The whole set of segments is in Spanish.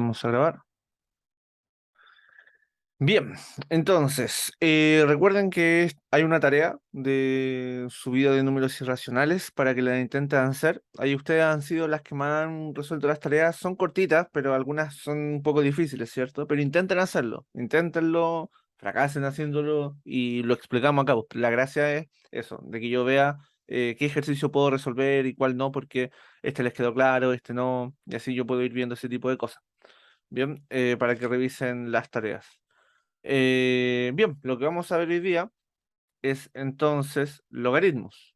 Vamos a grabar. Bien, entonces, recuerden que hay una tarea de subida de números irracionales para que la intenten hacer. Ahí ustedes han sido las que más han resuelto las tareas. Son cortitas, pero algunas son un poco difíciles, ¿cierto? Pero intenten hacerlo, inténtenlo, fracasen haciéndolo y lo explicamos acá. La gracia es eso, de que yo vea qué ejercicio puedo resolver y cuál no, porque este les quedó claro, este no, y así yo puedo ir viendo ese tipo de cosas. Bien, para que revisen las tareas. Bien, lo que vamos a ver hoy día es entonces logaritmos.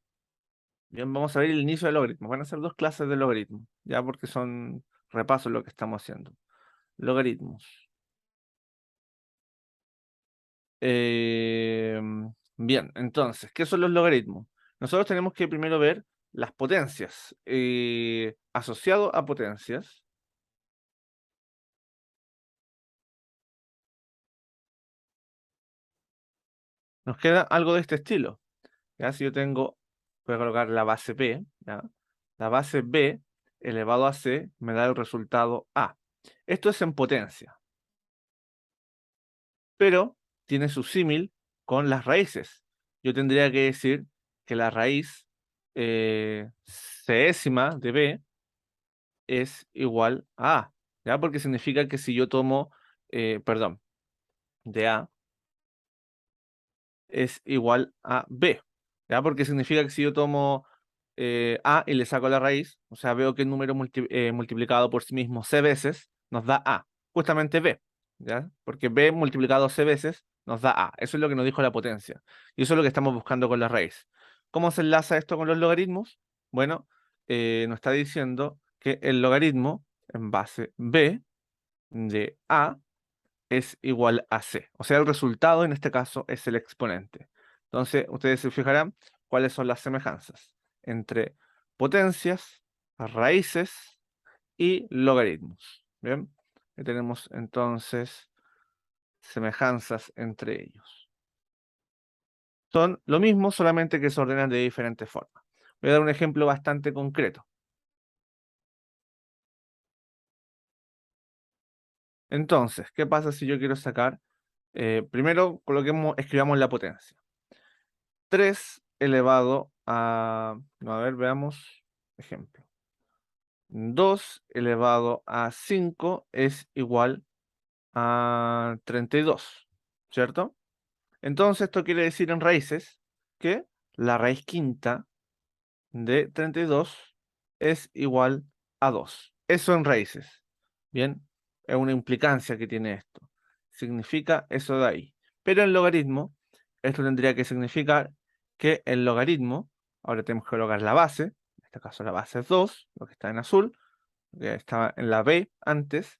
Bien, vamos a ver el inicio de logaritmos. Van a ser dos clases de logaritmos, ya porque son repasos lo que estamos haciendo. Logaritmos. Eh, bien, entonces, ¿qué son los logaritmos? Nosotros tenemos que primero ver las potencias. Asociado a potencias, nos queda algo de este estilo. ¿Ya? Si yo tengo, voy a colocar la base B, ¿ya? La base B elevado a C me da el resultado A. Esto es en potencia, pero tiene su símil con las raíces. Yo tendría que decir que la raíz césima de B es igual a A, ¿ya? Porque significa que si yo tomo, perdón, de A es igual a B, ¿ya? Porque significa que si yo tomo A y le saco la raíz, o sea, veo que el número multiplicado por sí mismo C veces nos da A, justamente B, ¿ya? Porque B multiplicado C veces nos da A. Eso es lo que nos dijo la potencia. Y eso es lo que estamos buscando con la raíz. ¿Cómo se enlaza esto con los logaritmos? Bueno, nos está diciendo que el logaritmo en base B de A es igual a C. O sea, el resultado en este caso es el exponente. Entonces, ustedes se fijarán cuáles son las semejanzas entre potencias, raíces y logaritmos. Bien, ahí tenemos entonces semejanzas entre ellos. Son lo mismo, solamente que se ordenan de diferentes formas. Voy a dar un ejemplo bastante concreto. Entonces, ¿qué pasa si yo quiero sacar? Primero, escribamos la potencia. 3 elevado a, no, a ver, veamos, ejemplo. 2 elevado a 5 es igual a 32, ¿cierto? Entonces esto quiere decir en raíces que la raíz quinta de 32 es igual a 2. Eso en raíces. Bien, es una implicancia que tiene esto. Significa eso de ahí. Pero en logaritmo, esto tendría que significar que el logaritmo, ahora tenemos que colocar la base, en este caso la base es 2, lo que está en azul, que estaba en la B antes,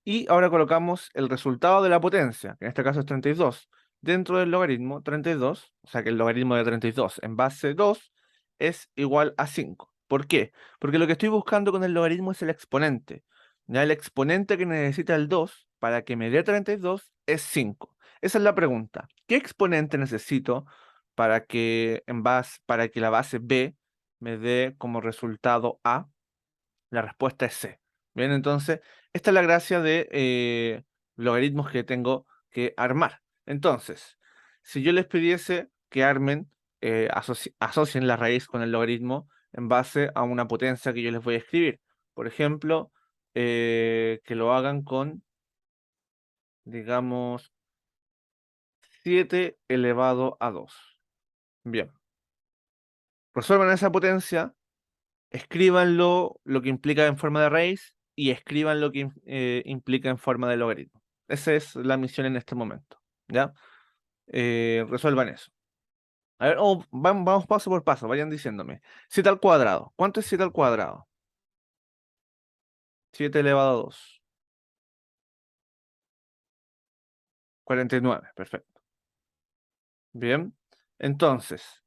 y ahora colocamos el resultado de la potencia, que en este caso es 32, dentro del logaritmo 32, o sea que el logaritmo de 32 en base 2 es igual a 5. ¿Por qué? Porque lo que estoy buscando con el logaritmo es el exponente. Ya el exponente que necesita el 2 para que me dé 32 es 5. Esa es la pregunta. ¿Qué exponente necesito para que la base B me dé como resultado A? La respuesta es C. Bien, entonces, esta es la gracia de logaritmos que tengo que armar. Entonces, si yo les pidiese que armen, asocien la raíz con el logaritmo en base a una potencia que yo les voy a escribir. Por ejemplo, que lo hagan con, digamos, 7 elevado a 2. Bien, resuelvan esa potencia, escríbanlo lo que implica en forma de raíz y escriban lo que implica en forma de logaritmo. Esa es la misión en este momento. ¿Ya? Resuelvan eso. A ver, vamos paso por paso, vayan diciéndome. 7 al cuadrado. ¿Cuánto es 7 al cuadrado? 7 elevado a 2. 49. Perfecto. Bien. Entonces,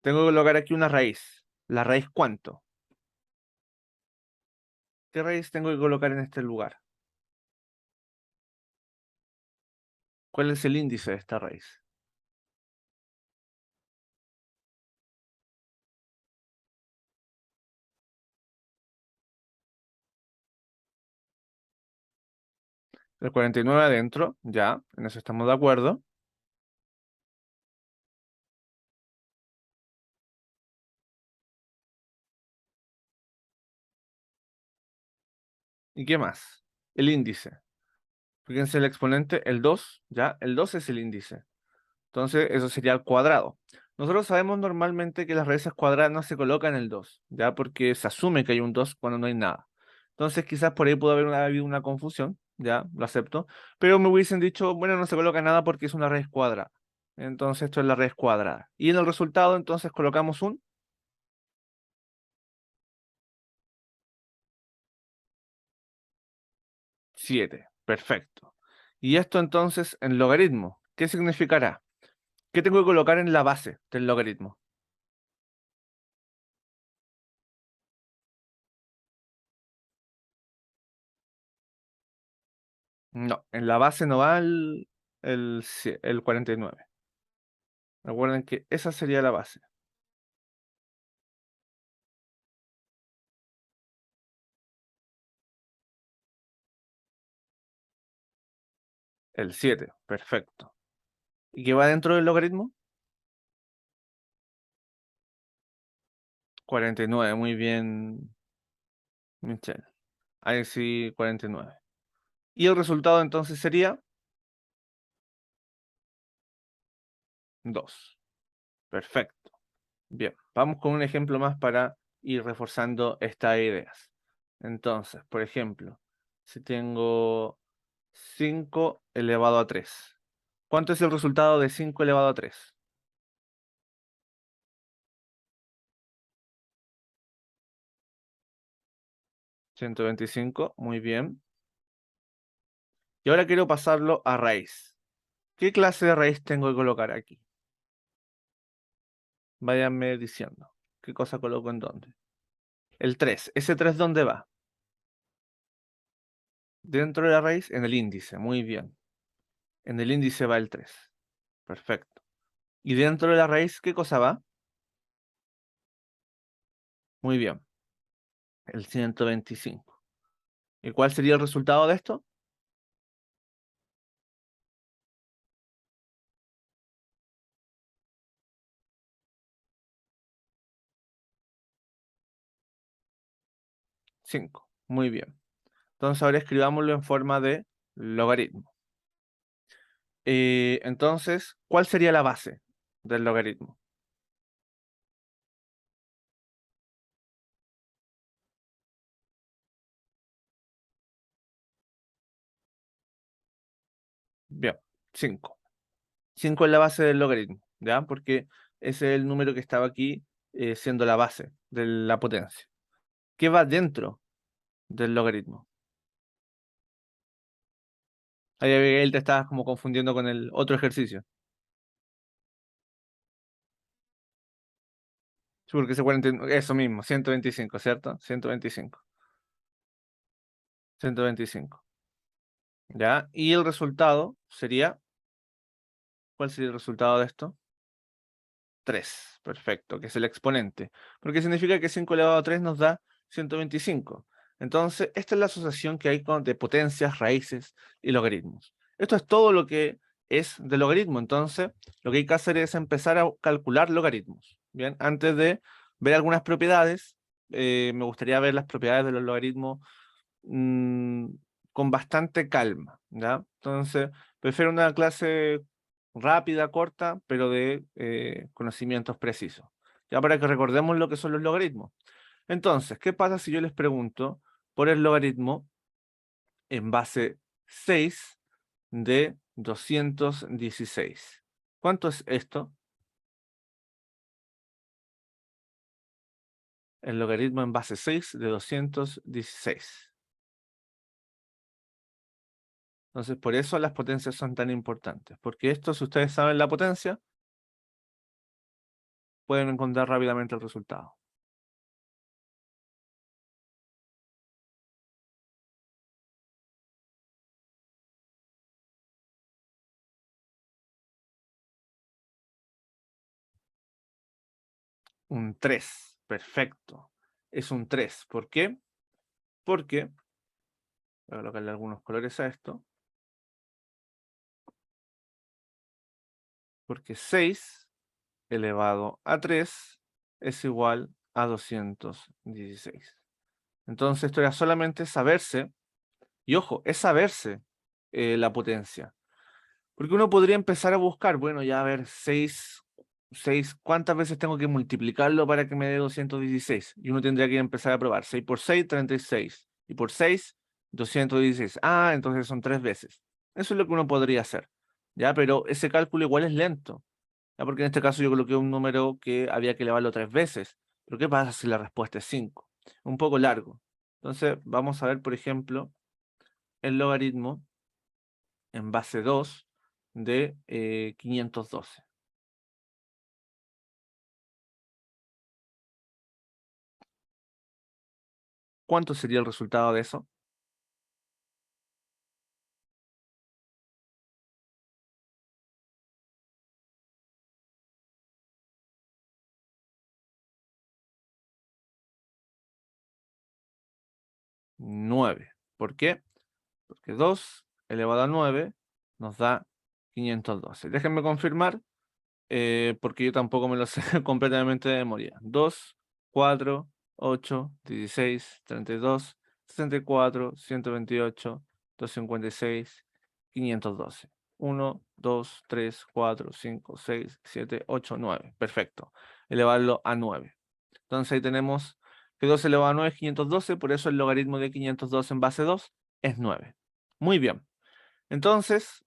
tengo que colocar aquí una raíz. ¿La raíz cuánto? ¿Qué raíz tengo que colocar en este lugar? ¿Cuál es el índice de esta raíz? El 49 adentro, ya, en eso estamos de acuerdo. ¿Y qué más? El índice. Fíjense el exponente, el 2, ya, el 2 es el índice. Entonces, eso sería al cuadrado. Nosotros sabemos normalmente que las raíces cuadradas no se colocan en el 2, ya, porque se asume que hay un 2 cuando no hay nada. Entonces, quizás por ahí pudo haber habido una confusión, ya, lo acepto. Pero me hubiesen dicho, bueno, no se coloca nada porque es una raíz cuadrada. Entonces, esto es la raíz cuadrada. Y en el resultado, entonces, colocamos un 7. Perfecto. Y esto entonces en logaritmo, ¿qué significará? ¿Qué tengo que colocar en la base del logaritmo? No, en la base no va el 49. Recuerden que esa sería la base. El 7. Perfecto. ¿Y qué va dentro del logaritmo? 49. Muy bien, Michelle. Ahí sí, 49. Y el resultado entonces sería 2. Perfecto. Bien, vamos con un ejemplo más para ir reforzando estas ideas. Entonces, por ejemplo, si tengo 5 elevado a 3, ¿cuánto es el resultado de 5 elevado a 3? 125, muy bien. Y ahora quiero pasarlo a raíz. ¿Qué clase de raíz tengo que colocar aquí? Váyanme diciendo. ¿Qué cosa coloco en dónde? El 3. ¿Ese 3 dónde va? Dentro de la raíz, en el índice. Muy bien. En el índice va el 3. Perfecto. ¿Y dentro de la raíz qué cosa va? Muy bien. El 125. ¿Y cuál sería el resultado de esto? 5. Muy bien. Entonces ahora escribámoslo en forma de logaritmo. Entonces, ¿cuál sería la base del logaritmo? Bien, 5. 5 es la base del logaritmo, ¿ya? Porque ese es el número que estaba aquí siendo la base de la potencia. ¿Qué va dentro del logaritmo? Ahí Abigail te estabas como confundiendo con el otro ejercicio. Sí, porque ese 40, eso mismo, 125, ¿cierto? 125. 125. ¿Ya? Y el resultado sería, ¿cuál sería el resultado de esto? 3, perfecto, que es el exponente. Porque significa que 5 elevado a 3 nos da 125. Entonces, esta es la asociación que hay de potencias, raíces y logaritmos. Esto es todo lo que es de logaritmo. Entonces, lo que hay que hacer es empezar a calcular logaritmos. Bien, antes de ver algunas propiedades, me gustaría ver las propiedades de los logaritmos mm, con bastante calma, ¿ya? Entonces, prefiero una clase rápida, corta, pero de conocimientos precisos. Ya para que recordemos lo que son los logaritmos. Entonces, ¿qué pasa si yo les pregunto por el logaritmo en base 6 de 216? ¿Cuánto es esto? El logaritmo en base 6 de 216. Entonces, por eso las potencias son tan importantes, porque esto, si ustedes saben la potencia, pueden encontrar rápidamente el resultado. Un 3, perfecto. Es un 3. ¿Por qué? Porque, voy a colocarle algunos colores a esto. porque 6 elevado a 3 es igual a 216. Entonces esto era solamente saberse, y ojo, es saberse la potencia. Porque uno podría empezar a buscar, bueno, ya a ver, 6, ¿cuántas veces tengo que multiplicarlo para que me dé 216? Y uno tendría que empezar a probar. 6 por 6, 36. Y por 6, 216. Ah, entonces son 3 veces. Eso es lo que uno podría hacer. ¿Ya? Pero ese cálculo igual es lento. ¿Ya? Porque en este caso yo coloqué un número que había que elevarlo 3 veces. Pero ¿qué pasa si la respuesta es 5? Un poco largo. Entonces, vamos a ver, por ejemplo, el logaritmo en base 2 de 512. ¿Cuánto sería el resultado de eso? 9. ¿Por qué? Porque 2 elevado a 9 nos da 512. Déjenme confirmar, porque yo tampoco me lo sé completamente de memoria. 2, 4, 8, 16, 32, 64, 128, 256, 512. 1, 2, 3, 4, 5, 6, 7, 8, 9. Perfecto. Elevarlo a 9. Entonces ahí tenemos que 2 elevado a 9 es 512, por eso el logaritmo de 512 en base 2 es 9. Muy bien. Entonces,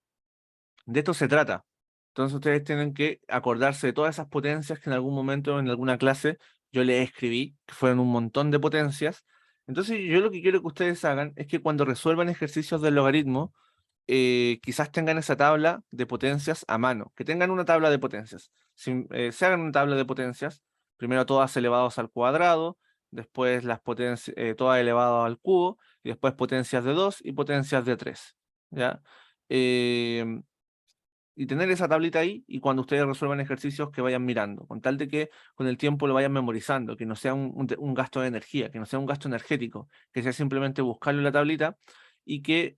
de esto se trata. Entonces ustedes tienen que acordarse de todas esas potencias que en algún momento en alguna clase yo les escribí, que fueron un montón de potencias. Entonces yo lo que quiero que ustedes hagan es que cuando resuelvan ejercicios del logaritmo, quizás tengan esa tabla de potencias a mano, que tengan una tabla de potencias. Se hagan una tabla de potencias, primero todas elevadas al cuadrado, después las potencias, todas elevadas al cubo, y después potencias de 2 y potencias de 3. ¿Ya? Em, y tener esa tablita ahí y cuando ustedes resuelvan ejercicios que vayan mirando, con tal de que con el tiempo lo vayan memorizando, que no sea un gasto de energía, que no sea un gasto energético, que sea simplemente buscarlo en la tablita y que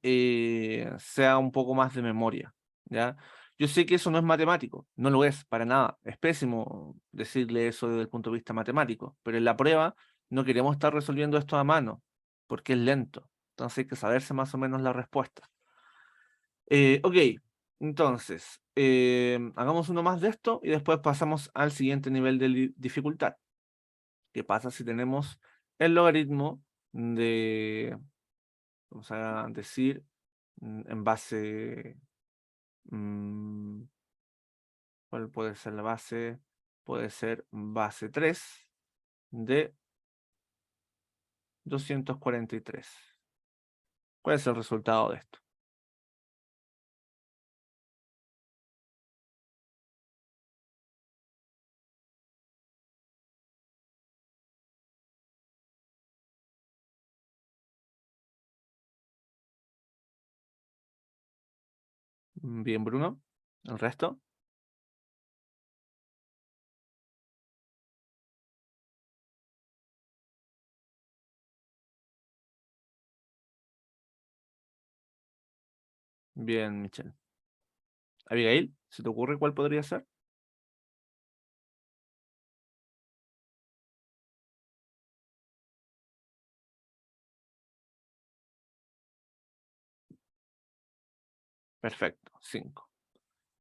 sea un poco más de memoria, ¿ya? Yo sé que eso no es matemático, no lo es para nada, es pésimo decirle eso desde el punto de vista matemático, pero en la prueba no queremos estar resolviendo esto a mano, porque es lento, entonces hay que saberse más o menos la respuesta. Ok, entonces, hagamos uno más de esto y después pasamos al siguiente nivel de dificultad. ¿Qué pasa si tenemos el logaritmo de, vamos a decir, en base, mm, ¿cuál puede ser la base? Puede ser base 3 de 243. ¿Cuál es el resultado de esto? Bien, Bruno. ¿El resto? Bien, Michelle. Abigail, ¿se te ocurre cuál podría ser? Perfecto, 5.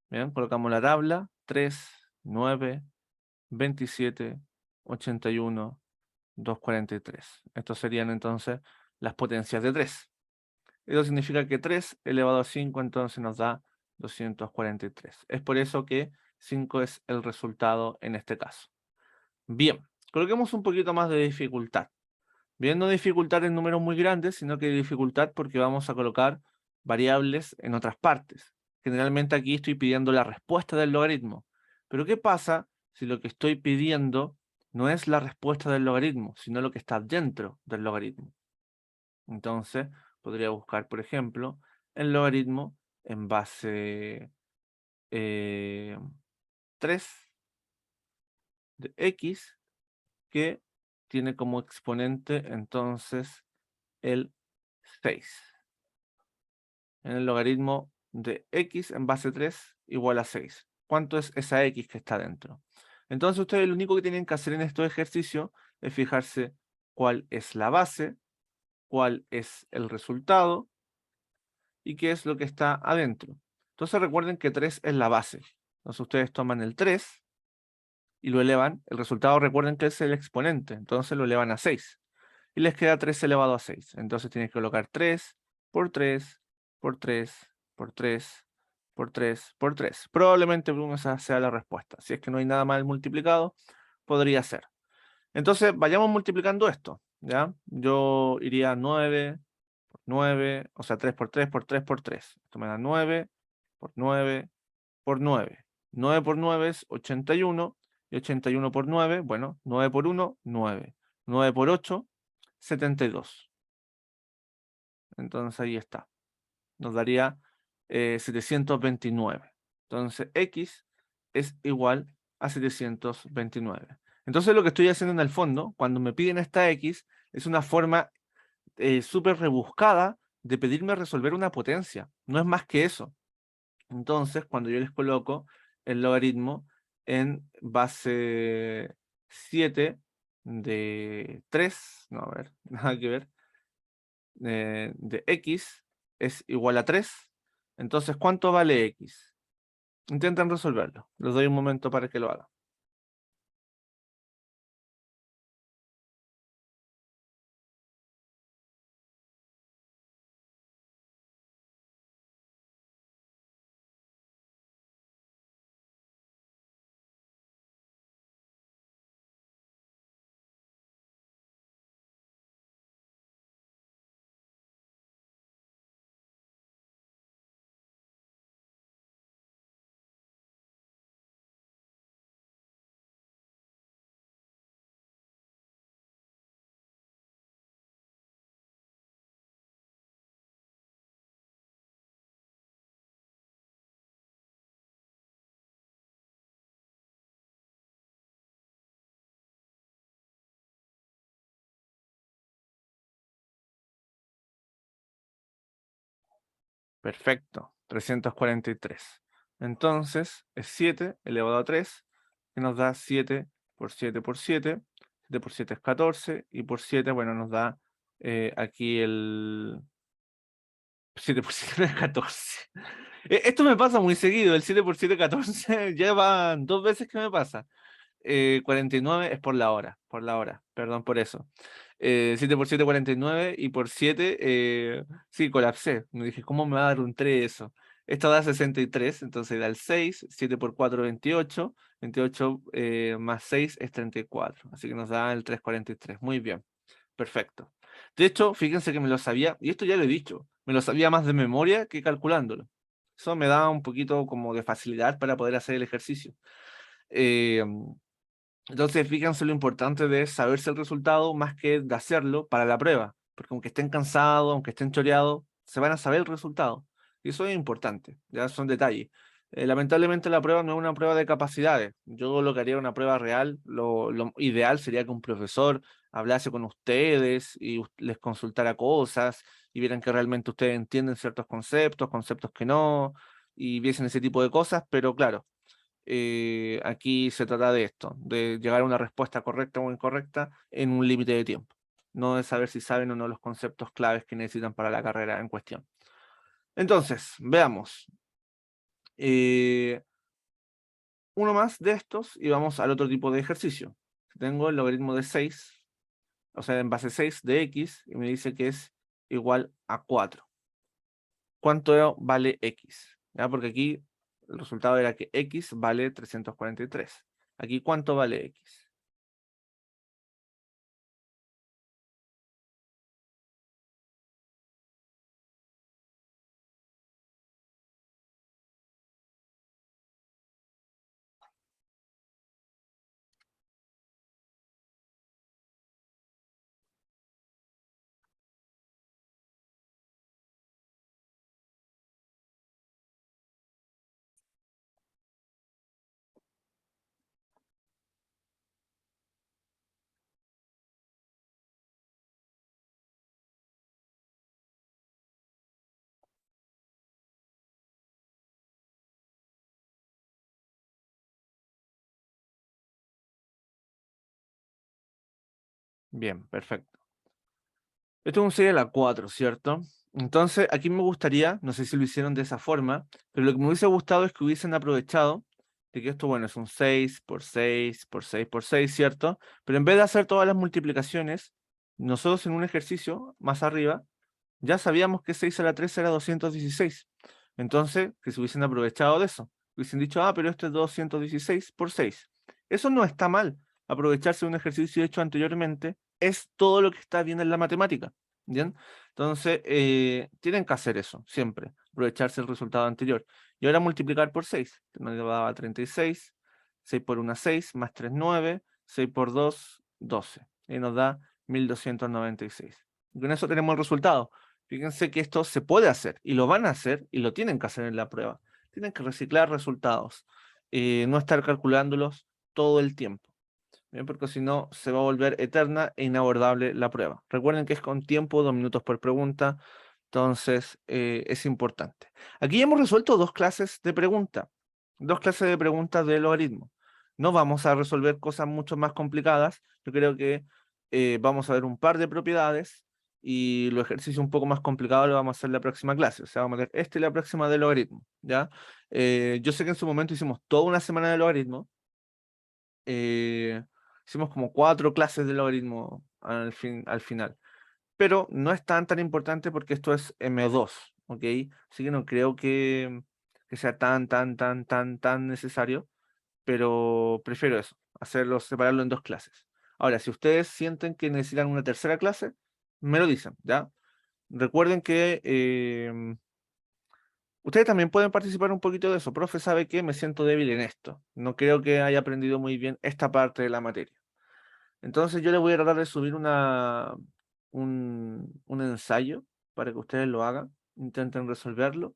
Bien, colocamos la tabla, 3, 9, 27, 81, 243. Estos serían entonces las potencias de 3. Eso significa que 3 elevado a 5 entonces nos da 243. Es por eso que 5 es el resultado en este caso. Bien, coloquemos un poquito más de dificultad. Bien, no dificultad en números muy grandes, sino que dificultad porque vamos a colocar variables en otras partes. Generalmente aquí estoy pidiendo la respuesta del logaritmo. Pero ¿qué pasa si lo que estoy pidiendo no es la respuesta del logaritmo, sino lo que está dentro del logaritmo? Entonces, podría buscar, por ejemplo, el logaritmo en base eh, 3 de x, que tiene como exponente entonces el 6. En el logaritmo de x en base 3 igual a 6. cuánto es esa X que está dentro. Entonces ustedes lo único que tienen que hacer en estos ejercicios es fijarse cuál es la base, cuál es el resultado y qué es lo que está adentro. Entonces recuerden que 3 es la base. Entonces ustedes toman el 3 y lo elevan. El resultado recuerden que es el exponente, entonces lo elevan a 6. Y les queda 3 elevado a 6. Entonces tienes que colocar 3 por 3 por 3 por 3 por 3 por 3. Probablemente esa sea la respuesta. Si es que no hay nada mal multiplicado, podría ser. Entonces vayamos multiplicando esto, ¿ya? Yo iría 9 por 9, o sea, 3 por 3 por 3 por 3. Esto me da 9 por 9 por 9. 9 por 9 es 81, y 81 por 9, bueno, 9 por 1, 9. 9 por 8, 72. Entonces ahí está. Nos daría 729. Entonces X es igual a 729. Entonces lo que estoy haciendo en el fondo, cuando me piden esta X, es una forma súper rebuscada de pedirme resolver una potencia. No es más que eso. Entonces, cuando yo les coloco el logaritmo en base 7 de 3, no, a ver, nada que ver, de X es igual a 3, entonces, ¿cuánto vale X? Intenten resolverlo. Les doy un momento para que lo hagan. Perfecto, 343. Entonces, es 7 elevado a 3, que nos da 7 por 7 por 7. 7 por 7 es 14, y por 7, bueno, nos da aquí el 7 por 7 es 14. Esto me pasa muy seguido, el 7 por 7 14, ya van 2 veces que me pasa. 49 es por la hora, perdón por eso. 7 por 7, 49, y por 7, sí, colapsé. Me dije, ¿cómo me va a dar un 3 eso? Esto da 63, entonces da el 6, 7 por 4, 28, 28 más 6 es 34, así que nos da el 343. Muy bien, perfecto. De hecho, fíjense que me lo sabía, y esto ya lo he dicho, me lo sabía más de memoria que calculándolo. Eso me da un poquito como de facilidad para poder hacer el ejercicio. Eh, entonces, fíjense lo importante de saberse el resultado más que de hacerlo para la prueba, porque aunque estén cansados, aunque estén choreados, se van a saber el resultado. Y eso es importante, ya son detalles. Lamentablemente la prueba no es una prueba de capacidades. Yo lo que haría una prueba real, lo ideal sería que un profesor hablase con ustedes y les consultara cosas y vieran que realmente ustedes entienden ciertos conceptos, conceptos que no, y viesen ese tipo de cosas, pero claro, aquí se trata de esto, de llegar a una respuesta correcta o incorrecta en un límite de tiempo, no de saber si saben o no los conceptos claves que necesitan para la carrera en cuestión. Entonces, veamos. eh, Uno más de estos y vamos al otro tipo de ejercicio. Tengo el logaritmo de 6, o sea, en base 6 de x, y me dice que es igual a 4. ¿Cuánto vale x? ¿Ya? Porque aquí el resultado era que x vale 343. Aquí, ¿cuánto vale x? Bien, perfecto. Esto es un serie a la 4, ¿cierto? Entonces, aquí me gustaría, no sé si lo hicieron de esa forma, pero lo que me hubiese gustado es que hubiesen aprovechado de que esto, bueno, es un 6 por 6 por 6 por 6, ¿cierto? Pero en vez de hacer todas las multiplicaciones, nosotros en un ejercicio más arriba ya sabíamos que 6 a la 3 era 216. Entonces, que se hubiesen aprovechado de eso. Hubiesen dicho, ah, pero esto es 216 por 6. Eso no está mal. Aprovecharse de un ejercicio hecho anteriormente es todo lo que está bien en la matemática. ¿Bien? Entonces, tienen que hacer eso, siempre. Aprovecharse el resultado anterior. Y ahora multiplicar por 6. Nos daba 36. 6 por 1, 6. Más 3, 9. 6 por 2, 12. Y nos da 1296. Y con eso tenemos el resultado. Fíjense que esto se puede hacer y lo van a hacer y lo tienen que hacer en la prueba. Tienen que reciclar resultados, no estar calculándolos todo el tiempo, ¿bien? Porque si no se va a volver eterna e inabordable la prueba. Recuerden que es con tiempo, 2 minutos por pregunta, entonces es importante. Aquí ya hemos resuelto dos clases de preguntas de logaritmo. No vamos a resolver cosas mucho más complicadas. Yo creo que vamos a ver un par de propiedades y los ejercicios un poco más complicados los vamos a hacer en la próxima clase. O sea, vamos a ver esta y la próxima de logaritmo, ¿ya? Yo sé que en su momento hicimos toda una semana de logaritmo. eh, Hicimos como 4 clases de logaritmo al final. Pero no es tan importante porque esto es M2, ¿ok? Así que no creo que sea tan necesario, pero prefiero eso, separarlo en 2 clases. Ahora, si ustedes sienten que necesitan una tercera clase, me lo dicen, ¿ya? Recuerden que ustedes también pueden participar un poquito de eso. Profe, sabe que me siento débil en esto. No creo que haya aprendido muy bien esta parte de la materia. Entonces yo les voy a tratar de subir un ensayo para que ustedes lo hagan, intenten resolverlo.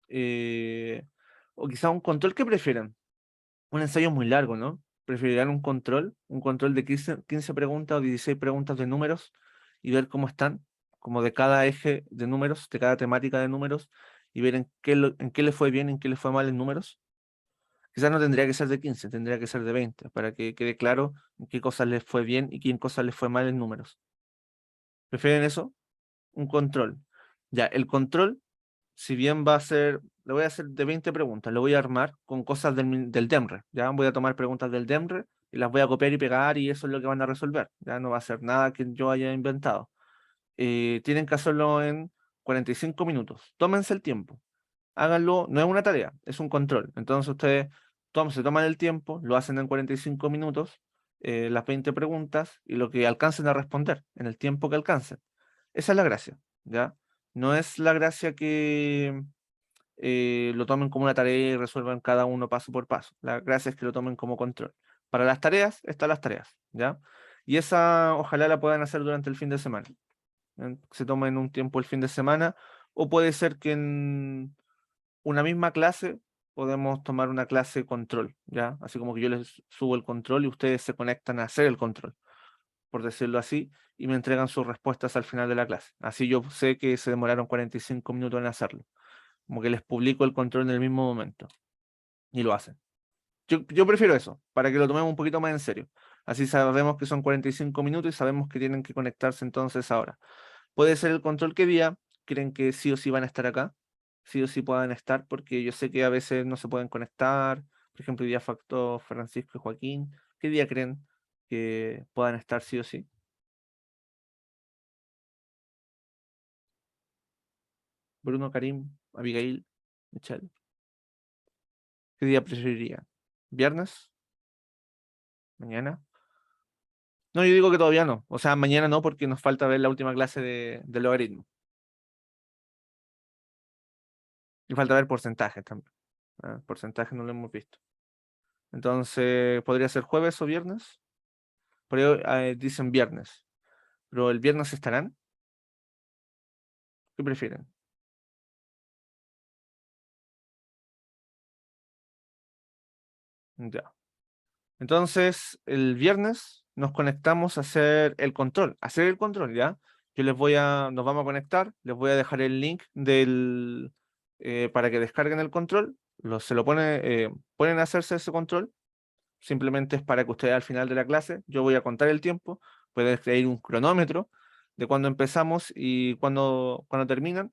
eh, o quizá un control que prefieran. Un ensayo muy largo, ¿no? Preferirán un control de 15 preguntas o 16 preguntas de números y ver cómo están, como de cada eje de números, de cada temática de números, y ver en qué le fue bien, en qué le fue mal en números. Quizás no tendría que ser de 15, tendría que ser de 20, para que quede claro en qué cosas les fue bien y qué cosas les fue mal en números. ¿Prefieren eso? Un control. Ya, el control, si bien va a ser, le voy a hacer de 20 preguntas, lo voy a armar con cosas del DEMRE. Ya voy a tomar preguntas del DEMRE y las voy a copiar y pegar y eso es lo que van a resolver. Ya no va a ser nada que yo haya inventado. Tienen que hacerlo en 45 minutos. Tómense el tiempo. Háganlo, no es una tarea, es un control. Entonces ustedes se toman el tiempo, lo hacen en 45 minutos, las 20 preguntas y lo que alcancen a responder en el tiempo que alcancen. Esa es la gracia, ¿ya? No es la gracia que lo tomen como una tarea y resuelvan cada uno paso por paso. La gracia es que lo tomen como control. Para las tareas, están las tareas, ¿ya? Y esa ojalá la puedan hacer durante el fin de semana. Se tomen un tiempo el fin de semana, o puede ser que en una misma clase podemos tomar una clase control, ¿ya? Así como que yo les subo el control y ustedes se conectan a hacer el control, por decirlo así, y me entregan sus respuestas al final de la clase. Así yo sé que se demoraron 45 minutos en hacerlo. Como que les publico el control en el mismo momento y lo hacen. Yo prefiero eso, para que lo tomemos un poquito más en serio. Así sabemos que son 45 minutos y sabemos que tienen que conectarse entonces ahora. Puede ser el control que día, creen que sí o sí van a estar acá, sí o sí puedan estar, porque yo sé que a veces no se pueden conectar. Por ejemplo, hoy día faltó Francisco y Joaquín. ¿Qué día creen que puedan estar sí o sí? Bruno, Karim, Abigail, Michelle. ¿Qué día preferiría? ¿Viernes? ¿Mañana? No, yo digo que todavía no. O sea, mañana no, porque nos falta ver la última clase de logaritmo. Y falta ver porcentajes también. Porcentajes no lo hemos visto. Entonces, podría ser jueves o viernes. Por ahí dicen viernes. Pero el viernes estarán. ¿Qué prefieren? Ya. Entonces, el viernes nos conectamos a hacer el control. Hacer el control, ¿ya? Nos vamos a conectar, les voy a dejar el link para que descarguen el control. Ponen a hacerse ese control. Simplemente es para que ustedes al final de la clase, yo voy a contar el tiempo, Puede escribir un cronómetro de cuando empezamos y cuando terminan,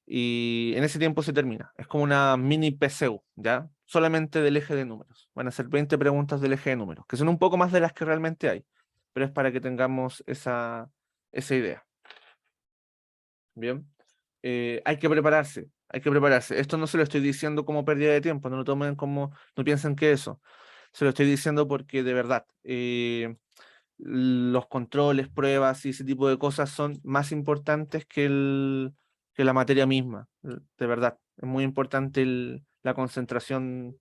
y en ese tiempo se termina. Es como una mini PSU, ¿ya? Solamente del eje de números. Van a ser 20 preguntas del eje de números, que son un poco más de las que realmente hay, pero es para que tengamos esa idea. Bien. Hay que prepararse, hay que prepararse. Esto no se lo estoy diciendo como pérdida de tiempo, no lo tomen como, no piensen que eso. Se lo estoy diciendo porque de verdad, los controles, pruebas y ese tipo de cosas son más importantes que la materia misma, de verdad. Es muy importante la concentración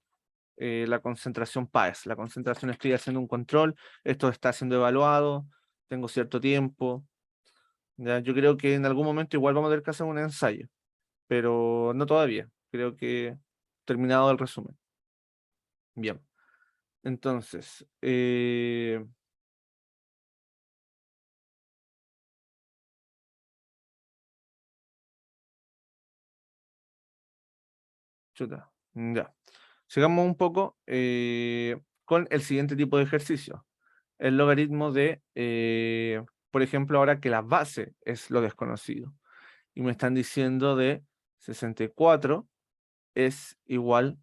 PAES. La concentración, estoy haciendo un control, esto está siendo evaluado, tengo cierto tiempo. ¿Ya? Yo creo que en algún momento igual vamos a tener que hacer un ensayo, pero no todavía. Creo que terminado el resumen. Bien. Entonces, chuta, ya. Sigamos un poco con el siguiente tipo de ejercicio. El logaritmo por ejemplo, ahora que la base es lo desconocido. Y me están diciendo de 64 es igual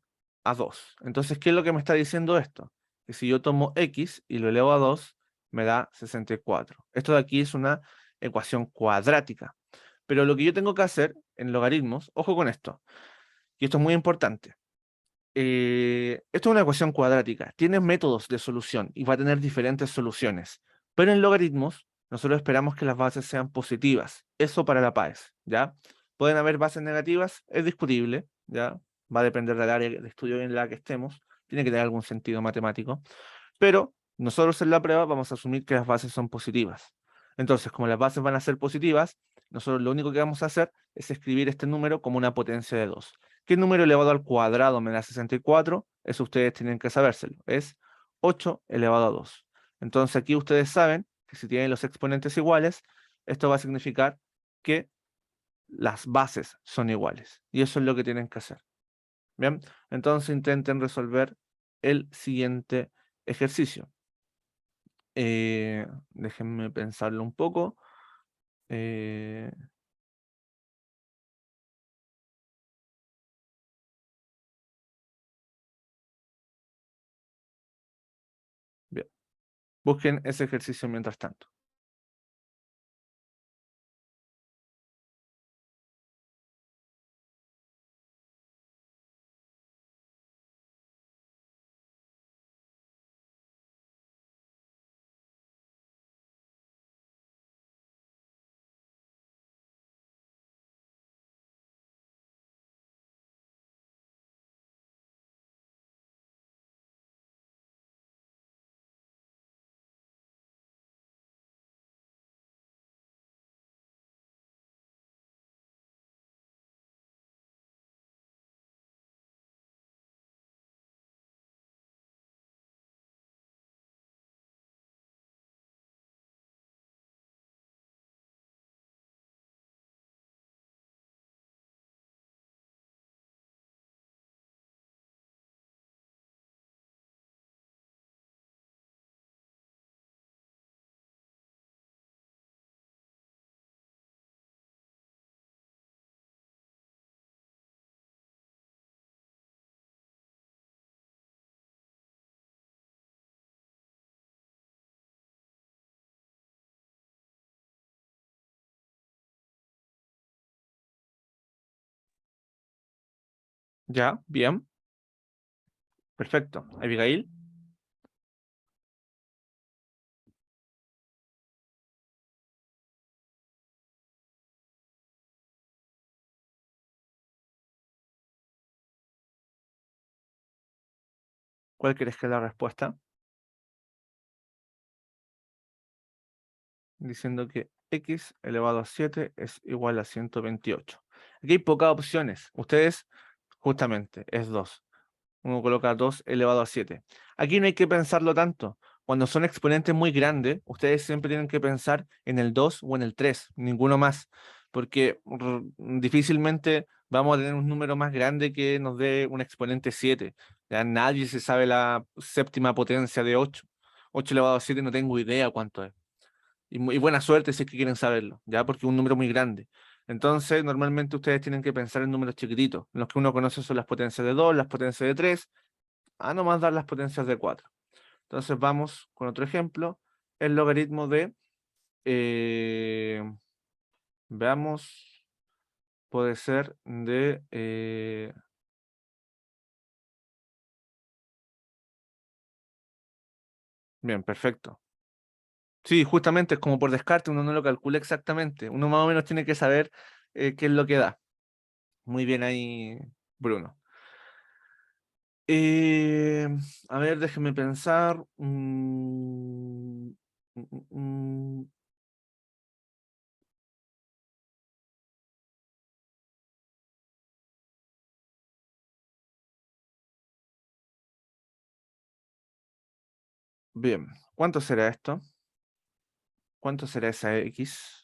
a 2. Entonces, ¿qué es lo que me está diciendo esto? Que si yo tomo x y lo elevo a 2, me da 64. Esto de aquí es una ecuación cuadrática. Pero lo que yo tengo que hacer en logaritmos, ojo con esto, y esto es muy importante. Esto es una ecuación cuadrática, tiene métodos de solución y va a tener diferentes soluciones, pero en logaritmos nosotros esperamos que las bases sean positivas, eso para la PAES, ¿ya? Pueden haber bases negativas, es discutible, ¿ya? Va a depender del área de estudio en la que estemos, tiene que tener algún sentido matemático, pero nosotros en la prueba vamos a asumir que las bases son positivas. Entonces, como las bases van a ser positivas, nosotros lo único que vamos a hacer es escribir este número como una potencia de 2. ¿Qué número elevado al cuadrado me da 64? Eso ustedes tienen que sabérselo. Es 8 elevado a 2. Entonces aquí ustedes saben que si tienen los exponentes iguales, esto va a significar que las bases son iguales. Y eso es lo que tienen que hacer. Bien, entonces intenten resolver el siguiente ejercicio. Déjenme pensarlo un poco. Eh, bien, busquen ese ejercicio mientras tanto. Ya, bien, perfecto. Abigail, ¿cuál crees que es la respuesta? Diciendo que x elevado a 7 es igual a 128. Aquí hay pocas opciones. Ustedes, justamente, es 2. Uno coloca 2 elevado a 7. Aquí no hay que pensarlo tanto. Cuando son exponentes muy grandes, ustedes siempre tienen que pensar en el 2 o en el 3, ninguno más, porque difícilmente vamos a tener un número más grande que nos dé un exponente 7. Ya nadie se sabe la séptima potencia de 8. 8 elevado a 7 no tengo idea cuánto es. y buena suerte si es que quieren saberlo, ¿ya? Porque es un número muy grande. Entonces, normalmente ustedes tienen que pensar en números chiquititos. Los que uno conoce son las potencias de 2, las potencias de 3, a nomás dar las potencias de 4. Entonces, vamos con otro ejemplo. El logaritmo de, eh, veamos, puede ser de, bien, perfecto. Sí, justamente es como por descarte, uno no lo calcula exactamente. Uno más o menos tiene que saber qué es lo que da. Muy bien ahí, Bruno. Eh, a ver, déjeme pensar. Mm. Bien, ¿cuánto será esto? ¿Cuánto será esa X?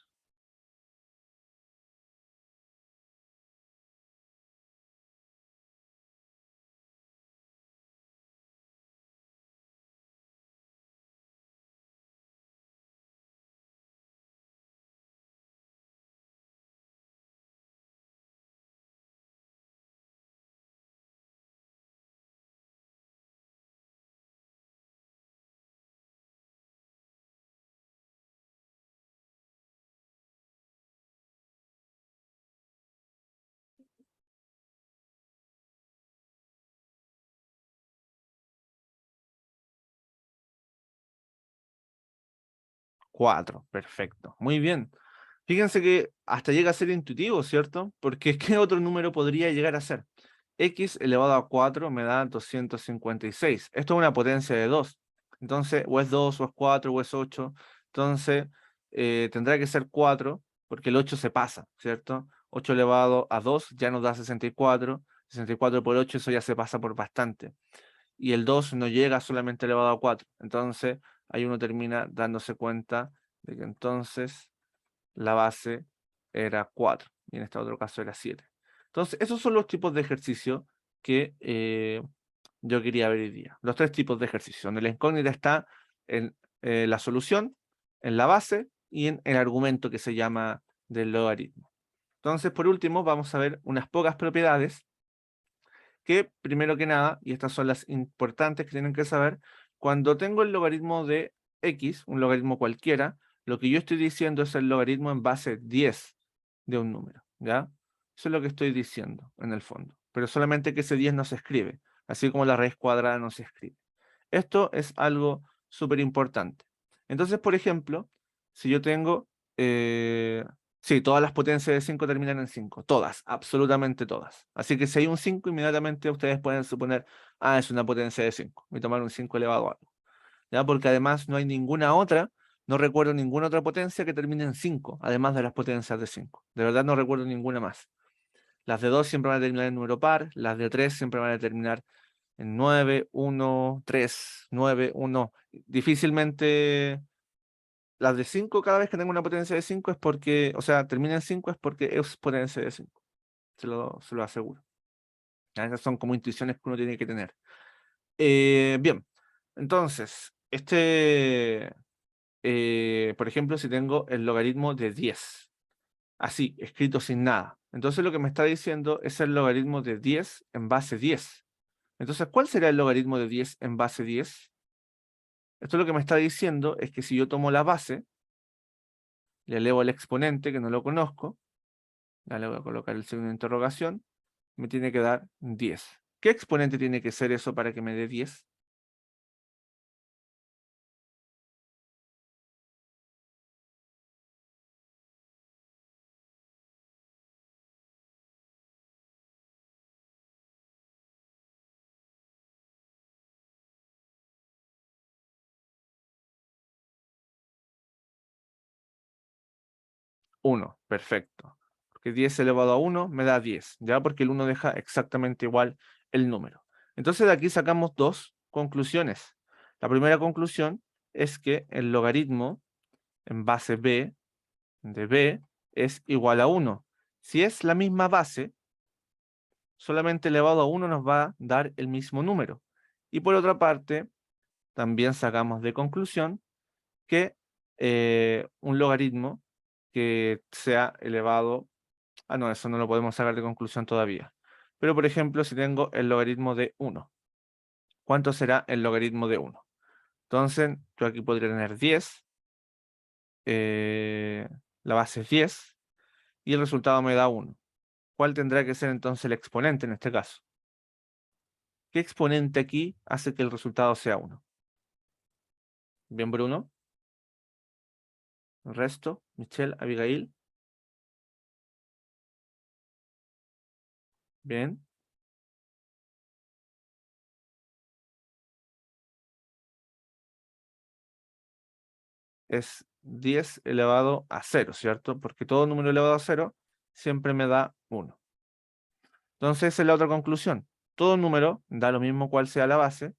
Cuatro, perfecto. Muy bien. Fíjense que hasta llega a ser intuitivo, ¿cierto? Porque ¿qué otro número podría llegar a ser? X elevado a 4 me da 256. Esto es una potencia de 2. Entonces, o es 2, o es 4, o es 8. Entonces, tendrá que ser 4, porque el 8 se pasa, ¿cierto? 8 elevado a 2 ya nos da 64. 64 por 8, eso ya se pasa por bastante. Y el 2 no llega solamente elevado a 4. Entonces, ahí uno termina dándose cuenta de que entonces la base era 4 y en este otro caso era 7. Entonces, esos son los tipos de ejercicio que yo quería ver hoy día. Los tres tipos de ejercicio, donde la incógnita está en la solución, en la base y en el argumento que se llama del logaritmo. Entonces, por último, vamos a ver unas pocas propiedades que, primero que nada, y estas son las importantes que tienen que saber, cuando tengo el logaritmo de x, un logaritmo cualquiera, lo que yo estoy diciendo es el logaritmo en base 10 de un número, ¿ya? Eso es lo que estoy diciendo, en el fondo. Pero solamente que ese 10 no se escribe, así como la raíz cuadrada no se escribe. Esto es algo súper importante. Entonces, por ejemplo, si yo tengo, sí, todas las potencias de 5 terminan en 5, todas, absolutamente todas. Así que si hay un 5, inmediatamente ustedes pueden suponer, ah, es una potencia de 5, y tomar un 5 elevado a algo. ¿Ya? Porque además no hay ninguna otra, no recuerdo ninguna otra potencia que termine en 5, además de las potencias de 5. De verdad no recuerdo ninguna más. Las de 2 siempre van a terminar en número par, las de 3 siempre van a terminar en 9, 1, 3, 9, 1. Difícilmente las de 5, cada vez que tengo una potencia de 5 es porque, o sea, termina en 5 es porque es potencia de 5. Se lo aseguro. Ya, esas son como intuiciones que uno tiene que tener. Bien, entonces, por ejemplo, si tengo el logaritmo de 10, así, escrito sin nada. Entonces lo que me está diciendo es el logaritmo de 10 en base 10. Entonces, ¿cuál será el logaritmo de 10 en base 10? Esto lo que me está diciendo es que si yo tomo la base, le elevo el exponente, que no lo conozco, ya le voy a colocar el signo de interrogación, me tiene que dar 10. ¿Qué exponente tiene que ser eso para que me dé 10? 1, perfecto. Porque 10 elevado a 1 me da 10, ¿ya? Porque el 1 deja exactamente igual el número. Entonces de aquí sacamos dos conclusiones. La primera conclusión es que el logaritmo en base b de b es igual a 1. Si es la misma base, solamente elevado a 1 nos va a dar el mismo número. Y por otra parte, también sacamos de conclusión que un logaritmo que sea elevado. Ah, no, eso no lo podemos sacar de conclusión todavía. Pero, por ejemplo, si tengo el logaritmo de 1, ¿cuánto será el logaritmo de 1? Entonces, yo aquí podría tener 10, eh, la base es 10, y el resultado me da 1. ¿Cuál tendrá que ser entonces el exponente en este caso? ¿Qué exponente aquí hace que el resultado sea 1? Bien, Bruno. El resto, Michelle, Abigail. Bien. Es 10 elevado a 0, ¿cierto? Porque todo número elevado a 0 siempre me da 1. Entonces, esa es la otra conclusión. Todo número, da lo mismo cuál sea la base,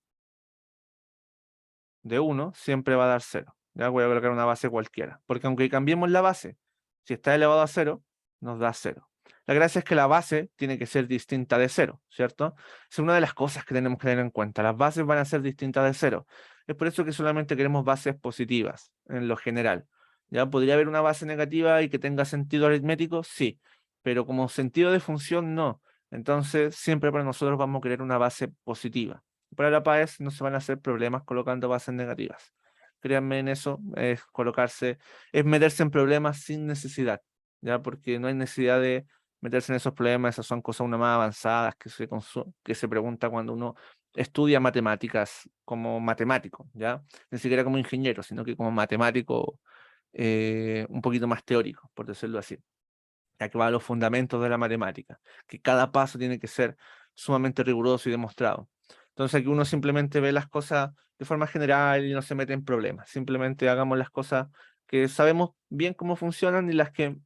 de 1 siempre va a dar 0. Ya voy a colocar una base cualquiera. Porque aunque cambiemos la base, si está elevado a 0, nos da 0. La gracia es que la base tiene que ser distinta de 0, ¿cierto? Es una de las cosas que tenemos que tener en cuenta. Las bases van a ser distintas de 0. Es por eso que solamente queremos bases positivas, en lo general. ¿Ya? ¿Podría haber una base negativa y que tenga sentido aritmético? Sí, pero como sentido de función, no. Entonces, siempre para nosotros vamos a querer una base positiva. Para la PAES no se van a hacer problemas colocando bases negativas. Créanme en eso, es colocarse, es meterse en problemas sin necesidad, ¿ya? Porque no hay necesidad de meterse en esos problemas, esas son cosas una más avanzadas que se pregunta cuando uno estudia matemáticas como matemático, ¿ya? Ni siquiera como ingeniero, sino que como matemático un poquito más teórico, por decirlo así, ya que va a los fundamentos de la matemática, que cada paso tiene que ser sumamente riguroso y demostrado. Entonces aquí uno simplemente ve las cosas de forma general y no se mete en problemas. Simplemente hagamos las cosas que sabemos bien cómo funcionan y las que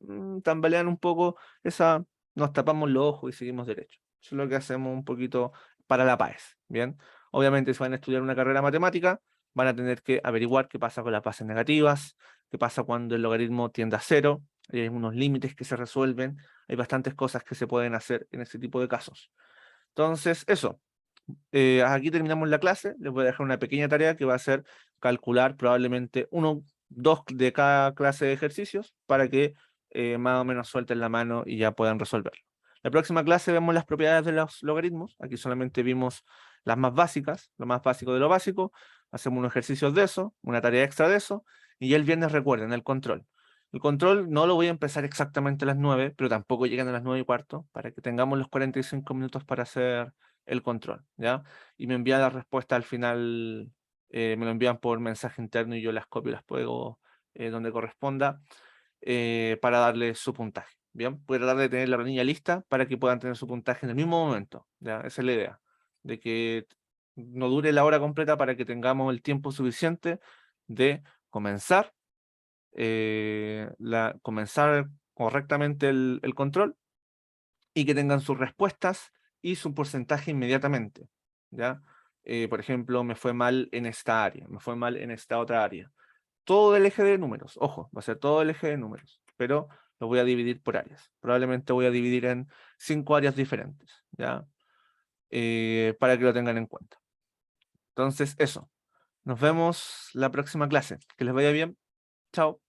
tambalean un poco, esa nos tapamos los ojos y seguimos derecho. Eso es lo que hacemos un poquito para la PAES. Bien, obviamente si van a estudiar una carrera matemática, van a tener que averiguar qué pasa con las bases negativas, qué pasa cuando el logaritmo tiende a 0, hay unos límites que se resuelven, hay bastantes cosas que se pueden hacer en ese tipo de casos. Entonces, eso. Aquí terminamos la clase. Les voy a dejar una pequeña tarea que va a ser calcular probablemente uno, dos de cada clase de ejercicios para que más o menos suelten la mano y ya puedan resolverlo. La próxima clase vemos las propiedades de los logaritmos. Aquí solamente vimos las más básicas, lo más básico de lo básico. Hacemos unos ejercicios de eso, una tarea extra de eso. Y el viernes recuerden el control. El control no lo voy a empezar exactamente a las 9, pero tampoco llegan a las 9:15 para que tengamos los 45 minutos para hacer el control, ¿ya? Y me envían la respuesta al final, me lo envían por mensaje interno y yo las copio y las pego donde corresponda para darle su puntaje, ¿bien? Voy a tratar de tener la planilla lista para que puedan tener su puntaje en el mismo momento, ¿ya? Esa es la idea, de que no dure la hora completa para que tengamos el tiempo suficiente de comenzar, comenzar correctamente el control y que tengan sus respuestas y su porcentaje inmediatamente, ¿ya? Por ejemplo, me fue mal en esta área, me fue mal en esta otra área. Todo el eje de números, ojo, va a ser todo el eje de números, pero lo voy a dividir por áreas. Probablemente voy a dividir en 5 áreas diferentes, ¿ya? Para que lo tengan en cuenta. Entonces, eso. Nos vemos la próxima clase. Que les vaya bien. Chao.